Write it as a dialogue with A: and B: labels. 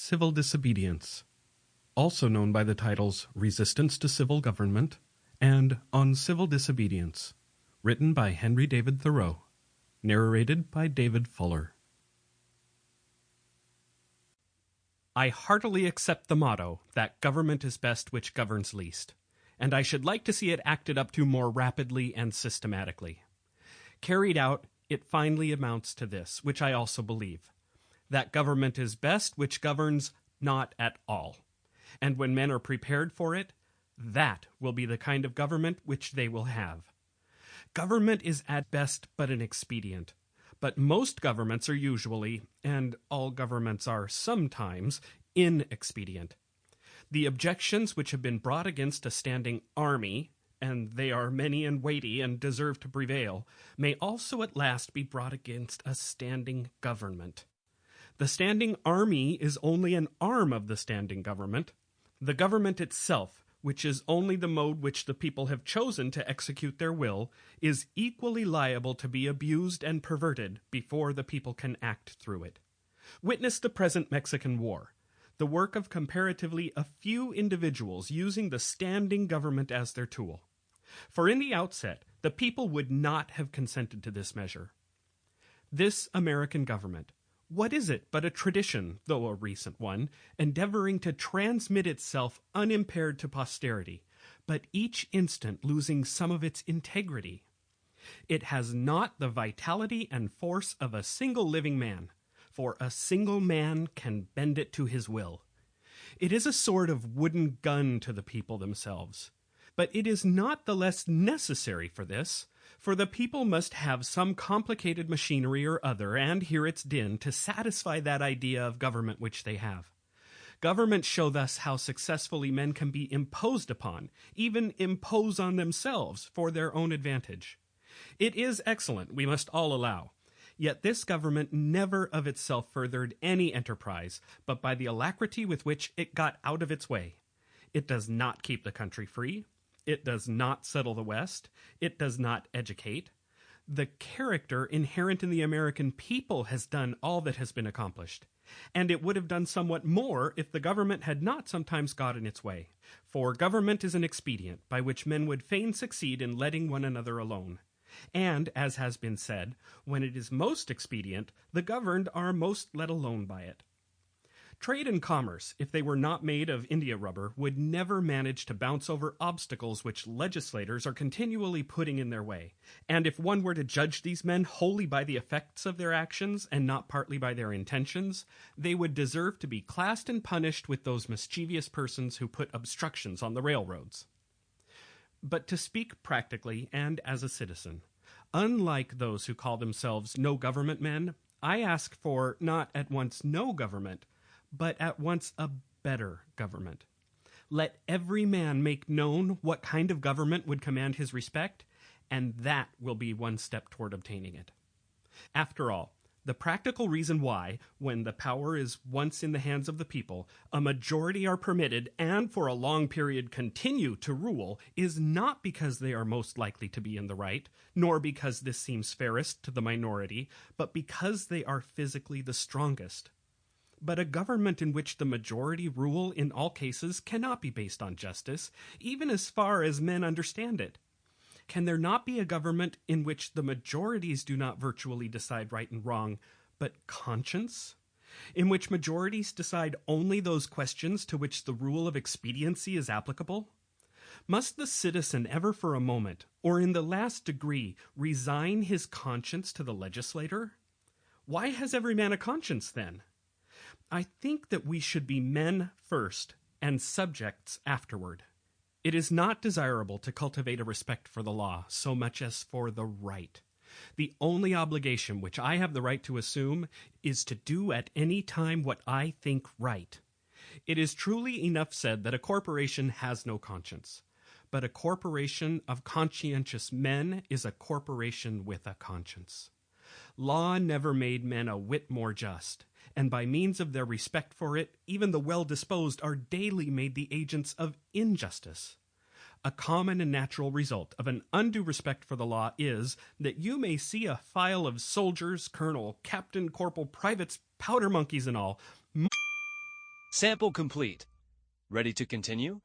A: Civil Disobedience, also known by the titles Resistance to Civil Government and On Civil Disobedience, written by Henry David Thoreau, narrated by David Fuller. I heartily accept the motto that government is best which governs least, and I should like to see it acted up to more rapidly and systematically. Carried out, it finally amounts to this, which I also believe, that government is best which governs not at all. And when men are prepared for it, that will be the kind of government which they will have. Government is at best but an expedient, but most governments are usually, and all governments are sometimes, inexpedient. The objections which have been brought against a standing army, and they are many and weighty and deserve to prevail, may also at last be brought against a standing government. The standing army is only an arm of the standing government. The government itself, which is only the mode which the people have chosen to execute their will, is equally liable to be abused and perverted before the people can act through it. Witness the present Mexican War, the work of comparatively a few individuals using the standing government as their tool. For in the outset, the people would not have consented to this measure. This American government, what is it but a tradition, though a recent one, endeavoring to transmit itself unimpaired to posterity, but each instant losing some of its integrity? It has not the vitality and force of a single living man, for a single man can bend it to his will. It is a sort of wooden gun to the people themselves. But it is not the less necessary for this, for the people must have some complicated machinery or other, and hear its din, to satisfy that idea of government which they have. Governments show thus how successfully men can be imposed upon, even impose on themselves for their own advantage. It is excellent, we must all allow. Yet this government never of itself furthered any enterprise, but by the alacrity with which it got out of its way. It does not keep the country free. It does not settle the West. It does not educate. The character inherent in the American people has done all that has been accomplished. And it would have done somewhat more if the government had not sometimes got in its way. For government is an expedient by which men would fain succeed in letting one another alone. And, as has been said, when it is most expedient, the governed are most let alone by it. Trade and commerce, if they were not made of India rubber, would never manage to bounce over obstacles which legislators are continually putting in their way. And if one were to judge these men wholly by the effects of their actions and not partly by their intentions, they would deserve to be classed and punished with those mischievous persons who put obstructions on the railroads. But to speak practically and as a citizen, unlike those who call themselves no-government men, I ask for not at once no government, but at once a better government. Let every man make known what kind of government would command his respect, and that will be one step toward obtaining it. After all, the practical reason why, when the power is once in the hands of the people, a majority are permitted and for a long period continue to rule is not because they are most likely to be in the right, nor because this seems fairest to the minority, but because they are physically the strongest. But a government in which the majority rule in all cases cannot be based on justice, even as far as men understand it. Can there not be a government in which the majorities do not virtually decide right and wrong, but conscience? In which majorities decide only those questions to which the rule of expediency is applicable? Must the citizen ever for a moment, or in the last degree, resign his conscience to the legislator? Why has every man a conscience, then? I think that we should be men first and subjects afterward. It is not desirable to cultivate a respect for the law so much as for the right. The only obligation which I have the right to assume is to do at any time what I think right. It is truly enough said that a corporation has no conscience, but a corporation of conscientious men is a corporation with a conscience. Law never made men a whit more just, and by means of their respect for it, even the well-disposed are daily made the agents of injustice. A common and natural result of an undue respect for the law is that you may see a file of soldiers, colonel, captain, corporal, privates, powder monkeys and all,
B: Sample complete. Ready to continue?